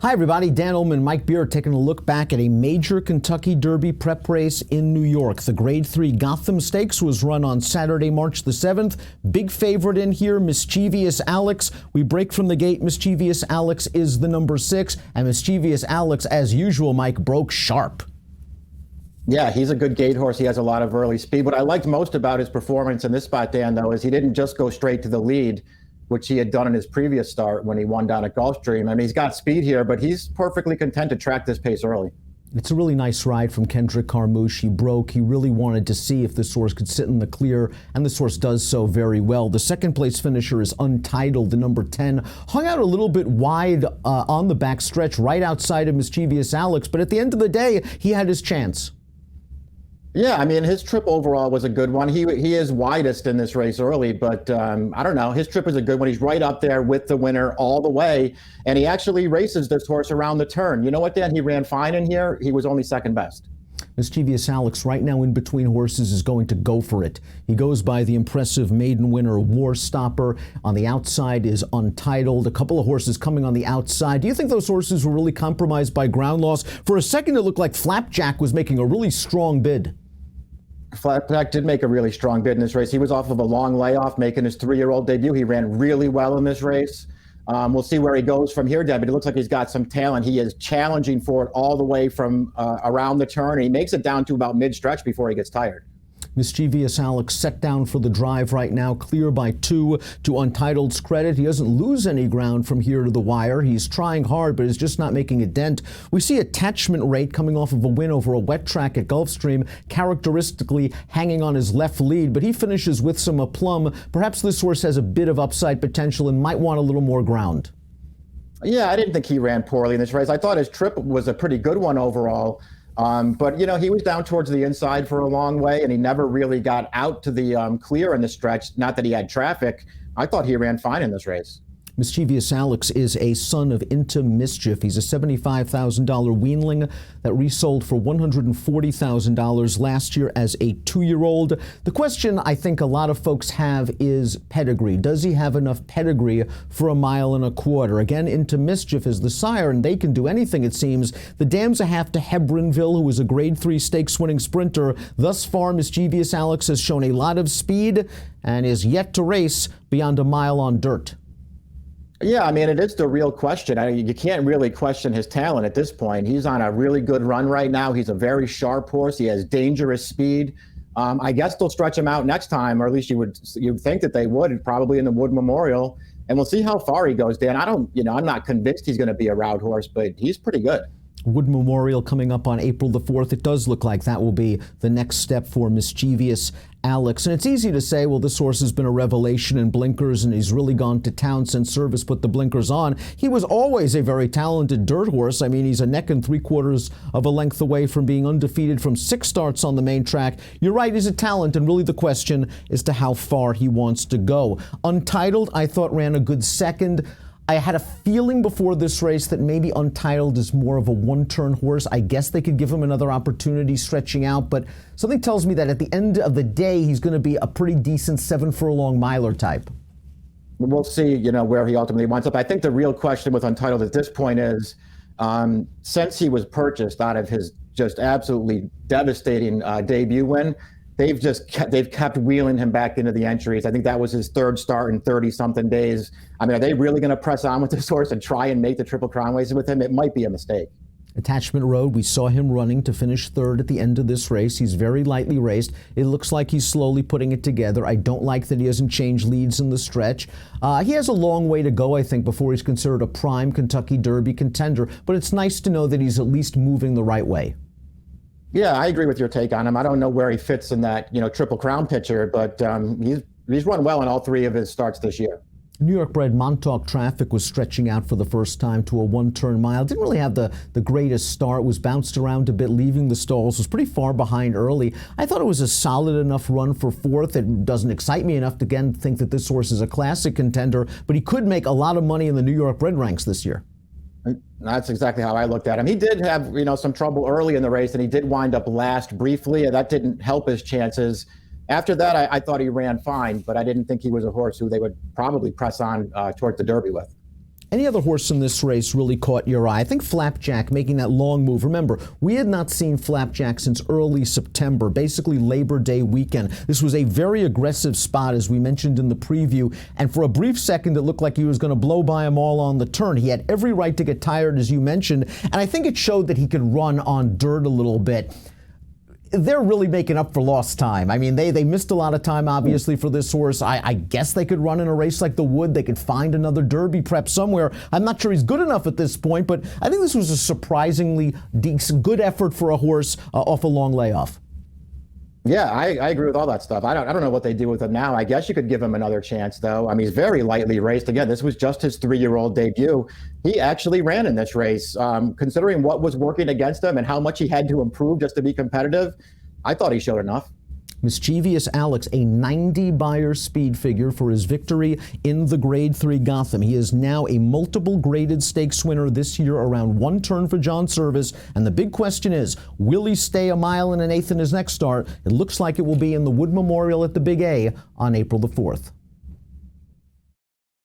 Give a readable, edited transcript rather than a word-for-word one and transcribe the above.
Hi everybody, Dan Illman, Mike Beer taking a look back at a major Kentucky Derby prep race in New York. The Grade 3 Gotham Stakes was run on Saturday, March the 7th. Big favorite in here, Mischievous Alex. We break from the gate. Mischievous Alex is the number 6, and Mischievous Alex, as usual, Mike, broke sharp. Yeah, he's a good gate horse. He has a lot of early speed. What I liked most about his performance in this spot, Dan, though, is he didn't just go straight to the lead, which he had done in his previous start when he won down at Gulfstream. I mean, he's got speed here, but he's perfectly content to track this pace early. It's a really nice ride from Kendrick Carmouche. He broke. He really wanted to see if this horse could sit in the clear, and this horse does so very well. The second place finisher is Untitled, the number 10. Hung out a little bit wide on the back stretch, right outside of Mischievous Alex, but at the end of the day, he had his chance. Yeah, I mean, his trip overall was a good one. He is widest in this race early, but I don't know. His trip is a good one. He's right up there with the winner all the way, and he actually races this horse around the turn. You know what, Dan? He ran fine in here. He was only second best. Mischievous Alex right now in between horses is going to go for it. He goes by the impressive maiden winner War Stopper. On the outside is Untitled. A couple of horses coming on the outside. Do you think those horses were really compromised by ground loss? For a second it looked like Flapjack was making a really strong bid. Flapjack did make a really strong bid in this race. He was off of a long layoff, making his 3-year-old debut. He ran really well in this race. We'll see where he goes from here, Deb, but it looks like he's got some talent. He is challenging for it all the way from around the turn, and he makes it down to about mid-stretch before he gets tired. Mischievous Alex set down for the drive right now, clear by 2. To Untitled's credit, he doesn't lose any ground from here to the wire. He's trying hard, but is just not making a dent. We see attachment rate coming off of a win over a wet track at Gulfstream, characteristically hanging on his left lead, but he finishes with some aplomb. Perhaps this horse has a bit of upside potential and might want a little more ground. Yeah, I didn't think he ran poorly in this race. I thought his trip was a pretty good one overall. But, you know, he was down towards the inside for a long way, and he never really got out to the clear in the stretch. Not that he had traffic. I thought he ran fine in this race. Mischievous Alex is a son of Into Mischief. He's a $75,000 weanling that resold for $140,000 last year as a 2-year-old. The question I think a lot of folks have is pedigree. Does he have enough pedigree for 1.25 miles? Again, Into Mischief is the sire, and they can do anything, it seems. The dam's a half to Hebronville, who is a Grade 3 stakes winning sprinter. Thus far, Mischievous Alex has shown a lot of speed and is yet to race beyond 1 mile on dirt. Yeah, I mean, it is the real question. You can't really question his talent at this point. He's on a really good run right now. He's a very sharp horse. He has dangerous speed. I guess they'll stretch him out next time, or at least you'd think that they would, probably in the Wood Memorial. And we'll see how far he goes, Dan. I'm not convinced he's going to be a route horse, but he's pretty good. Wood Memorial coming up on April the 4th. It does look like that will be the next step for Mischievous Alex. And it's easy to say, well, this horse has been a revelation in blinkers and he's really gone to town since Service put the blinkers on. He was always a very talented dirt horse. I mean, he's a neck and 3/4 of a length away from being undefeated from 6 starts on the main track. You're right, he's a talent, and really the question is to how far he wants to go. Untitled, I thought, ran a good second. I had a feeling before this race that maybe Untitled is more of a one-turn horse. I guess they could give him another opportunity stretching out, but something tells me that at the end of the day, he's going to be a pretty decent 7-furlong-miler type. We'll see, where he ultimately winds up. I think the real question with Untitled at this point is, since he was purchased out of his just absolutely devastating debut win, they've kept wheeling him back into the entries. I think that was his 3rd start in 30-something days. I mean, are they really going to press on with this horse and try and make the Triple Crown races with him? It might be a mistake. Attachment Road, we saw him running to finish 3rd at the end of this race. He's very lightly raced. It looks like he's slowly putting it together. I don't like that he hasn't changed leads in the stretch. He has a long way to go, I think, before he's considered a prime Kentucky Derby contender, but it's nice to know that he's at least moving the right way. Yeah, I agree with your take on him. I don't know where he fits in that, Triple Crown picture, but he's run well in all 3 of his starts this year. New York-bred Montauk Traffic was stretching out for the first time to a 1-turn mile. Didn't really have the greatest start, was bounced around a bit, leaving the stalls, was pretty far behind early. I thought it was a solid enough run for 4th. It doesn't excite me enough to, again, think that this horse is a classic contender, but he could make a lot of money in the New York-bred ranks this year. That's exactly how I looked at him. He did have, some trouble early in the race, and he did wind up last briefly. That didn't help his chances. After that, I thought he ran fine, but I didn't think he was a horse who they would probably press on towards the Derby with. Any other horse in this race really caught your eye? I think Flapjack making that long move. Remember, we had not seen Flapjack since early September, basically Labor Day weekend. This was a very aggressive spot, as we mentioned in the preview, and for a brief second it looked like he was going to blow by them all on the turn. He had every right to get tired, as you mentioned, and I think it showed that he could run on dirt a little bit. They're really making up for lost time. I mean, they missed a lot of time, obviously, for this horse. I guess they could run in a race like the Wood. They could find another Derby prep somewhere. I'm not sure he's good enough at this point, but I think this was a surprisingly decent, good effort for a horse off a long layoff. Yeah, I agree with all that stuff. I don't know what they do with him now. I guess you could give him another chance, though. I mean, he's very lightly raced. Again, this was just his 3-year-old debut. He actually ran in this race. Considering what was working against him and how much he had to improve just to be competitive, I thought he showed enough. Mischievous Alex, a 90 Beyer speed figure for his victory in the Grade 3 Gotham. He is now a multiple graded stakes winner this year, around 1 turn for John Service. And the big question is, will he stay 1 1/8 in his next start? It looks like it will be in the Wood Memorial at the Big A on April the 4th.